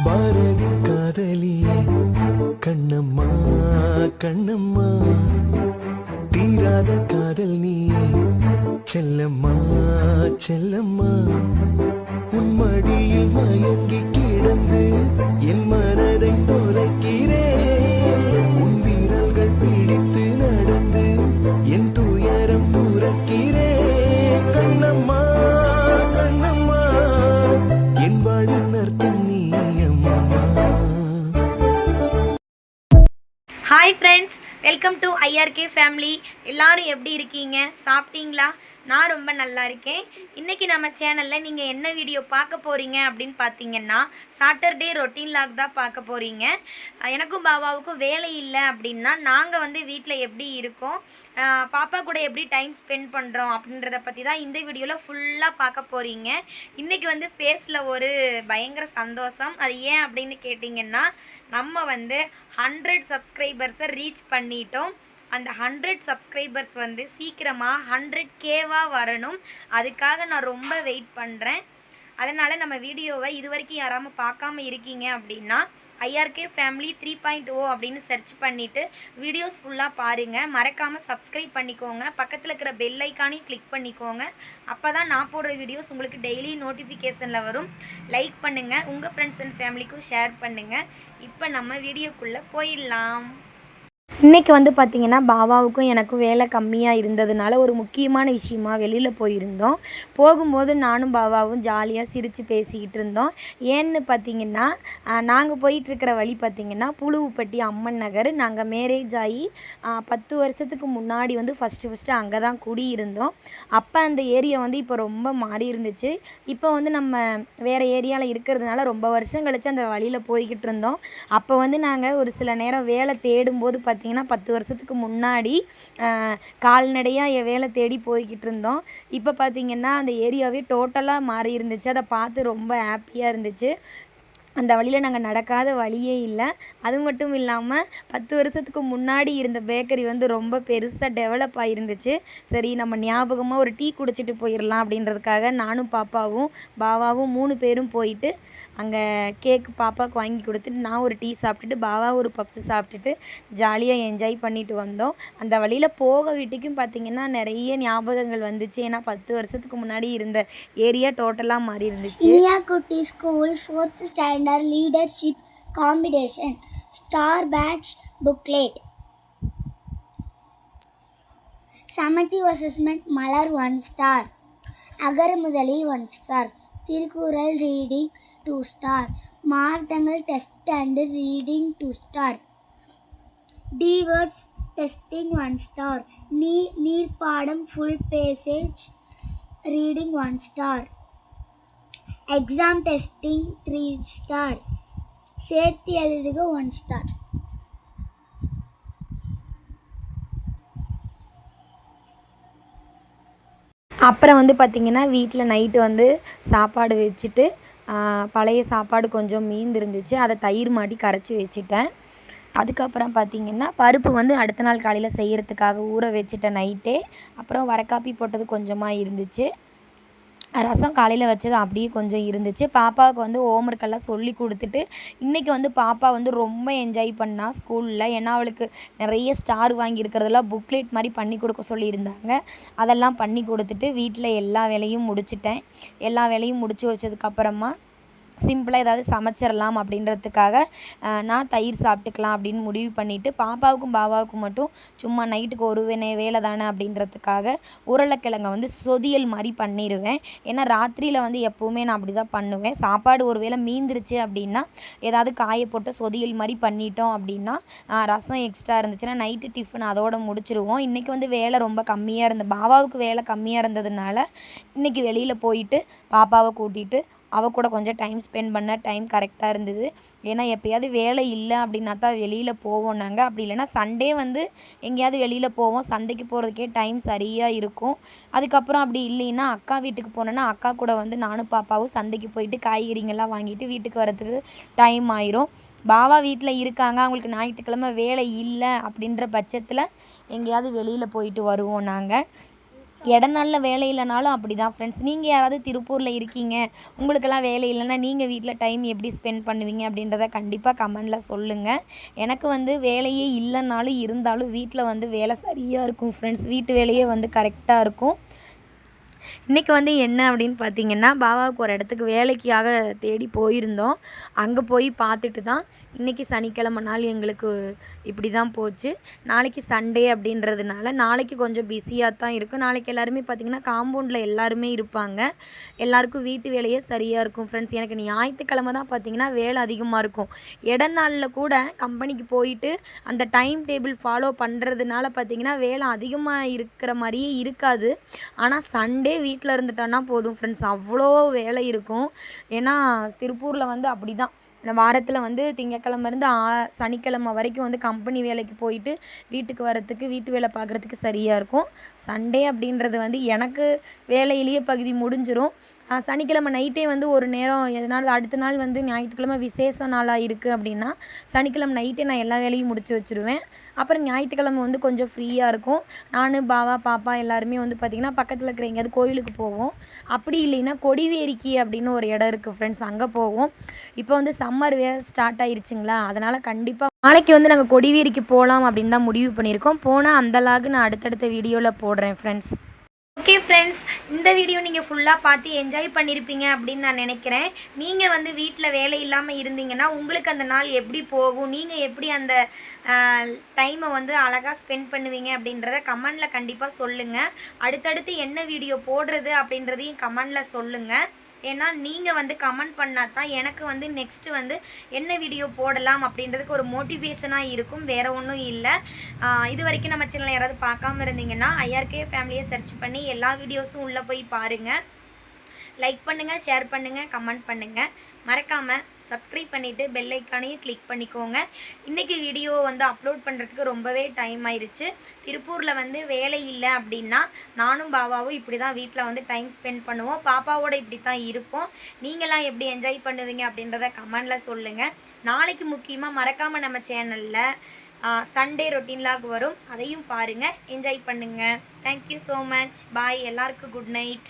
பாரதி காதலியே கண்ணம்மா கண்ணம்மா, தீராத காதல் நீயே செல்லம்மா செல்லம்மா, உன் மடியில் மயங்கி கிடந்து என் மனதை தொலைக்கிறேன், உன் வீரல்கள் பிடித்து நடந்து என் துயரம் துறக்கிறேன். கண்ணம்மா கண்ணம்மா, என் வாழின் அர்த்தம் நீ அம்மா. Hi friends, welcome to ஐஆர்கே family. எல்லோரும் எப்படி இருக்கீங்க? சாப்பிட்டீங்களா? நான் ரொம்ப நல்லா இருக்கேன். இன்றைக்கி நம்ம சேனலில் நீங்கள் என்ன வீடியோ பார்க்க போகிறீங்க அப்படின்னு பார்த்தீங்கன்னா, சாட்டர்டே ரொட்டீன் லாக் தான் பார்க்க போகிறீங்க. எனக்கும் பாபாவுக்கும் வேலை இல்லை அப்படின்னா நாங்கள் வந்து வீட்டில் எப்படி இருக்கோம், பாப்பா கூட எப்படி டைம் ஸ்பெண்ட் பண்ணுறோம் அப்படின்றத பற்றி தான் இந்த வீடியோவில் ஃபுல்லாக பார்க்க போகிறீங்க. இன்றைக்கி வந்து ஃபேஸில் ஒரு பயங்கர சந்தோஷம். அது ஏன் அப்படின்னு கேட்டிங்கன்னா, நம்ம வந்து 100 சப்ஸ்கிரைபர்ஸை ரீச் பண்ணிட்டோம். அந்த 100 சப்ஸ்கிரைபர்ஸ் வந்து சீக்கிரமாக 100Kவாக வரணும். அதுக்காக நான் ரொம்ப வெயிட் பண்ணுறேன். அதனால் நம்ம வீடியோவை இது வரைக்கும் யாராமல் பார்க்காம இருக்கீங்க அப்படின்னா ஐஆர்கே ஃபேமிலி 3.0 அப்படின்னு சர்ச் பண்ணிவிட்டு வீடியோஸ் ஃபுல்லாக பாருங்கள். மறக்காமல் சப்ஸ்கிரைப் பண்ணிக்கோங்க. பக்கத்தில் இருக்கிற பெல் ஐக்கானையும் கிளிக் பண்ணிக்கோங்க. அப்போ தான் நான் போடுற வீடியோஸ் உங்களுக்கு டெய்லி நோட்டிஃபிகேஷனில் வரும். லைக் பண்ணுங்கள், உங்கள் ஃப்ரெண்ட்ஸ் அண்ட் ஃபேமிலிக்கும் ஷேர் பண்ணுங்கள். இப்போ நம்ம வீடியோக்குள்ளே போயிடலாம். இன்றைக்கி வந்து பார்த்திங்கன்னா, பாபாவுக்கும் எனக்கும் வேலை கம்மியாக இருந்ததுனால ஒரு முக்கியமான விஷயமா வெளியில் போயிருந்தோம். போகும்போது நானும் பாபாவும் ஜாலியாக சிரித்து பேசிக்கிட்டு இருந்தோம். ஏன்னு பார்த்திங்கன்னா, நாங்கள் போயிட்டுருக்கிற வழி பார்த்திங்கன்னா புழுவுப்பட்டி அம்மன் நகர். நாங்கள் மேரேஜ் ஆகி 10 வருஷத்துக்கு முன்னாடி வந்து ஃபஸ்ட்டு அங்கே தான் குடியிருந்தோம். அப்போ அந்த ஏரியா வந்து இப்போ ரொம்ப மாறி இருந்துச்சு. இப்போ வந்து நம்ம வேறு ஏரியாவில் இருக்கிறதுனால ரொம்ப வருஷம் கழித்து அந்த வழியில் போய்கிட்டு இருந்தோம். அப்போ வந்து நாங்கள் ஒரு சில நேரம் வேலை தேடும்போது பார்த்திங்கன்னா 10 வருஷத்துக்கு முன்னாடி கால்நடையாக வேலை தேடி போய்கிட்டு இருந்தோம். இப்போ பார்த்திங்கன்னா அந்த ஏரியாவே டோட்டலாக மாறி இருந்துச்சு. அதை பார்த்து ரொம்ப ஹாப்பியாக இருந்துச்சு. அந்த வழியில் நாங்கள் நடக்காத வழியே இல்லை. அது மட்டும் இல்லாமல் 10 வருஷத்துக்கு முன்னாடி இருந்த பேக்கரி வந்து ரொம்ப பெருசாக டெவலப் ஆகிருந்துச்சு. சரி, நம்ம ஞாபகமாக ஒரு டீ குடிச்சிட்டு போயிடலாம் அப்படின்றதுக்காக நானும் பாப்பாவும் பாபாவும் 3 பேரும் போயிட்டு அங்கே கேக்கு பாப்பாவுக்கு வாங்கி கொடுத்துட்டு நான் ஒரு டீ சாப்பிட்டுட்டு பாபா ஒரு பப்ஸு சாப்பிட்டுட்டு ஜாலியாக என்ஜாய் பண்ணிட்டு வந்தோம். அந்த வழியில் போக வீட்டுக்கும் பார்த்திங்கன்னா நிறைய ஞாபகங்கள் வந்துச்சு. ஏன்னா 10 வருஷத்துக்கு முன்னாடி இருந்த ஏரியா டோட்டலாக மாறி இருந்துச்சு. இனியா குட்டி school 4th standard leadership competition star badge booklet summative assessment மலர் 1 ஸ்டார், அகரமுதலி 1 ஸ்டார், திருக்குறள் ரீடிங் 2 ஸ்டார், மாவட்டங்கள் test and reading 2 star, T words testing 1 star, நீர்ப்பாடம் full passage reading 1 star, exam testing 3 star, சேர்த்து எழுதுக 1 ஸ்டார். அப்புறம் வந்து பார்த்திங்கன்னா வீட்டில் நைட்டு வந்து சாப்பாடு வச்சுட்டு பழைய சாப்பாடு கொஞ்சம் மீந்திருந்துச்சு. அதை தயிர் மாட்டி கரைச்சி வச்சுட்டேன். அதுக்கப்புறம் பார்த்திங்கன்னா பருப்பு வந்து அடுத்த நாள் காலையில் செய்கிறதுக்காக ஊற வச்சுட்டேன் நைட்டே. அப்புறம் வரக்காப்பி போட்டது கொஞ்சமாக இருந்துச்சு. ரசம் காலையில் வச்சது அப்படியே கொஞ்சம் இருந்துச்சு. பாப்பாவுக்கு வந்து ஹோம்ஒர்க்கெல்லாம் சொல்லி கொடுத்துட்டு இன்றைக்கி வந்து பாப்பா வந்து ரொம்ப என்ஜாய் பண்ணா ஸ்கூலில். ஏன்னா அவளுக்கு நிறைய ஸ்டார் வாங்கியிருக்கிறதெல்லாம் புக்லெட் மாதிரி பண்ணி கொடுக்க சொல்லியிருந்தாங்க. அதெல்லாம் பண்ணி கொடுத்துட்டு வீட்டில் எல்லா வேலையும் முடிச்சிட்டேன். எல்லா வேலையும் முடித்து வச்சதுக்கப்புறமா சிம்பிளாக ஏதாவது சமைச்சிடலாம் அப்படின்றதுக்காக நான் தயிர் சாப்பிட்டுக்கலாம் அப்படின்னு முடிவு பண்ணிவிட்டு பாப்பாவுக்கும் பாபாவுக்கும் மட்டும் சும்மா நைட்டுக்கு ஒரு வேலை தானே அப்படின்றதுக்காக உருளைக்கிழங்கை வந்து சொதியல் மாதிரி பண்ணிடுவேன். ஏன்னா ராத்திரியில் வந்து எப்போவுமே நான் அப்படி தான் பண்ணுவேன். சாப்பாடு ஒரு வேளை மீந்துருச்சு அப்படின்னா ஏதாவது காய போட்டு சொதியல் மாதிரி பண்ணிட்டோம் அப்படின்னா ரசம் எக்ஸ்ட்ரா இருந்துச்சுன்னா நைட்டு டிஃபன் அதோடு முடிச்சிடுவோம். இன்றைக்கி வந்து வேலை ரொம்ப கம்மியாக இருந்தது, பாபாவுக்கு வேலை கம்மியாக இருந்ததுனால இன்றைக்கி வெளியில் போயிட்டு பாப்பாவை கூட்டிகிட்டு அவள் கூட கொஞ்சம் டைம் ஸ்பெண்ட் பண்ண டைம் கரெக்டாக இருந்தது. ஏன்னா எப்போயாவது வேலை இல்லை அப்படின்னா தான் வெளியில் போவோம் நாங்கள். அப்படி இல்லைன்னா சண்டே வந்து எங்கேயாவது வெளியில் போவோம். சந்தைக்கு போகிறதுக்கே டைம் சரியாக இருக்கும். அதுக்கப்புறம் அப்படி இல்லைன்னா அக்கா வீட்டுக்கு போனோன்னா அக்கா கூட வந்து நானும் பாப்பாவும் சந்தைக்கு போயிட்டு காய்கறிங்கள்லாம் வாங்கிட்டு வீட்டுக்கு வரத்துக்கு டைம் ஆயிரும். பாபா வீட்டில் இருக்காங்க, அவங்களுக்கு ஞாயிற்றுக்கிழமை வேலை இல்லை அப்படின்ற பட்சத்தில் எங்கேயாவது வெளியில் போயிட்டு வருவோம் நாங்கள். இடநாளில் வேலை இல்லைனாலும் அப்படி தான் ஃப்ரெண்ட்ஸ். நீங்கள் யாராவது திருப்பூரில் இருக்கீங்க, உங்களுக்கெல்லாம் வேலை இல்லைன்னா நீங்கள் வீட்டில் டைம் எப்படி ஸ்பெண்ட் பண்ணுவீங்க அப்படின்றத கண்டிப்பாக கமெண்டில் சொல்லுங்கள். எனக்கு வந்து வேலையே இல்லைனாலும் இருந்தாலும் வீட்டில் வந்து வேலை சரியாக இருக்கும் ஃப்ரெண்ட்ஸ். வீட்டு வேலையே வந்து கரெக்டாக இருக்கும். இன்றைக்கி வந்து என்ன அப்படின்னு பார்த்தீங்கன்னா, பாபாவுக்கு ஒரு இடத்துக்கு வேலைக்காக தேடி போயிருந்தோம். அங்கே போய் பார்த்துட்டு தான் இன்றைக்கி சனிக்கிழமை நாள் எங்களுக்கு இப்படி தான் போச்சு. நாளைக்கு சண்டே அப்படின்றதுனால நாளைக்கு கொஞ்சம் பிஸியாக தான் இருக்கும். நாளைக்கு எல்லாருமே பார்த்திங்கன்னா காம்பவுண்டில் எல்லாருமே இருப்பாங்க. எல்லாருக்கும் வீட்டு வேலையே சரியாக இருக்கும் ஃப்ரெண்ட்ஸ். எனக்கு ஞாயிற்றுக்கிழமை தான் பார்த்திங்கன்னா வேலை அதிகமாக இருக்கும். நாளில் கூட கம்பெனிக்கு போயிட்டு அந்த டைம் டேபிள் ஃபாலோ பண்ணுறதுனால பார்த்திங்கன்னா வேலை அதிகமாக இருக்கிற மாதிரியே இருக்காது. ஆனால் சண்டே வீட்டில் இருந்துட்டோன்னா போதும் ஃப்ரெண்ட்ஸ், அவ்வளோ வேலை இருக்கும். ஏன்னா திருப்பூரில் வந்து அப்படி தான், இந்த வாரத்தில் வந்து திங்கக்கிழமருந்து சனிக்கிழமை வரைக்கும் வந்து கம்பெனி வேலைக்கு போயிட்டு வீட்டுக்கு வரத்துக்கு வீட்டு வேலை பார்க்குறதுக்கு சரியாக இருக்கும். சண்டே அப்படின்றது வந்து எனக்கு வேலையிலேயே பகுதி முடிஞ்சிடும். சனிக்கிழமை நைட்டே வந்து ஒரு நேரம் எதனால் அடுத்த நாள் வந்து ஞாயிற்றுக்கிழமை விசேஷ நாளாக இருக்குது அப்படின்னா சனிக்கிழமை நைட்டே நான் எல்லா வேலையும் முடிச்சு வச்சுருவேன். அப்புறம் ஞாயிற்றுக்கிழமை வந்து கொஞ்சம் ஃப்ரீயாக இருக்கும். நான், பாவா, பாப்பா எல்லாருமே வந்து பார்த்திங்கன்னா பக்கத்தில் இருக்கிற எங்கேயாவது கோயிலுக்கு போவோம். அப்படி இல்லைன்னா கொடிவேரிக்கி அப்படின்னு ஒரு இடம் இருக்குது ஃப்ரெண்ட்ஸ், அங்கே போவோம். இப்போ வந்து சம்மர் வேறு ஸ்டார்ட் ஆகிருச்சுங்களா, அதனால் கண்டிப்பாக நாளைக்கு வந்து நாங்கள் கொடிவேரிக்கு போகலாம் அப்படின்னு தான் முடிவு பண்ணியிருக்கோம். போனால் அந்த லாகு நான் அடுத்தடுத்த வீடியோவில் போடுறேன் ஃப்ரெண்ட்ஸ். ஓகே ஃப்ரெண்ட்ஸ், இந்த வீடியோ நீங்கள் ஃபுல்லாக பார்த்து என்ஜாய் பண்ணியிருப்பீங்க அப்படின்னு நான் நினைக்கிறேன். நீங்கள் வந்து வீட்டில் வேலை இல்லாமல் இருந்தீங்கன்னா உங்களுக்கு அந்த நாள் எப்படி போகும், நீங்கள் எப்படி அந்த டைமை வந்து அழகாக ஸ்பெண்ட் பண்ணுவீங்க அப்படின்றத கமெண்டில் கண்டிப்பாக சொல்லுங்கள். அடுத்தடுத்து என்ன வீடியோ போடுறது அப்படின்றதையும் கமெண்டில் சொல்லுங்கள். ஏன்னா நீங்கள் வந்து கமெண்ட் பண்ணால் தான் எனக்கு வந்து நெக்ஸ்ட்டு வந்து என்ன வீடியோ போடலாம் அப்படின்றதுக்கு ஒரு மோட்டிவேஷனாக இருக்கும், வேறு ஒன்றும் இல்லை. இது வரைக்கும் நம்ம சேனலை யாராவது பார்க்காம இருந்தீங்கன்னா ஐஆர்கே ஃபேமிலியை சர்ச் பண்ணி எல்லா வீடியோஸும் உள்ளே போய் பாருங்கள். லைக் பண்ணுங்கள், ஷேர் பண்ணுங்கள், கமெண்ட் பண்ணுங்கள். மறக்காமல் சப்ஸ்கிரைப் பண்ணிவிட்டு பெல் ஐக்கானையும் கிளிக் பண்ணிக்கோங்க. இன்றைக்கி வீடியோ வந்து அப்லோட் பண்ணுறதுக்கு ரொம்பவே டைம் ஆயிடுச்சு. திருப்பூரில் வந்து வேலை இல்லை அப்படின்னா நானும் பாபாவும் இப்படி தான் வீட்டில் வந்து டைம் ஸ்பெண்ட் பண்ணுவோம். பாப்பாவோட இப்படி தான் இருப்போம். நீங்களாம் எப்படி என்ஜாய் பண்ணுவீங்க அப்படின்றத கமெண்டில் சொல்லுங்கள். நாளைக்கு முக்கியமாக மறக்காமல் நம்ம சேனலில் சண்டே ரொட்டீன் லாக் வரும், அதையும் பாருங்கள், என்ஜாய் பண்ணுங்கள். Thank you so much. பாய். எல்லாருக்கும் குட் நைட்.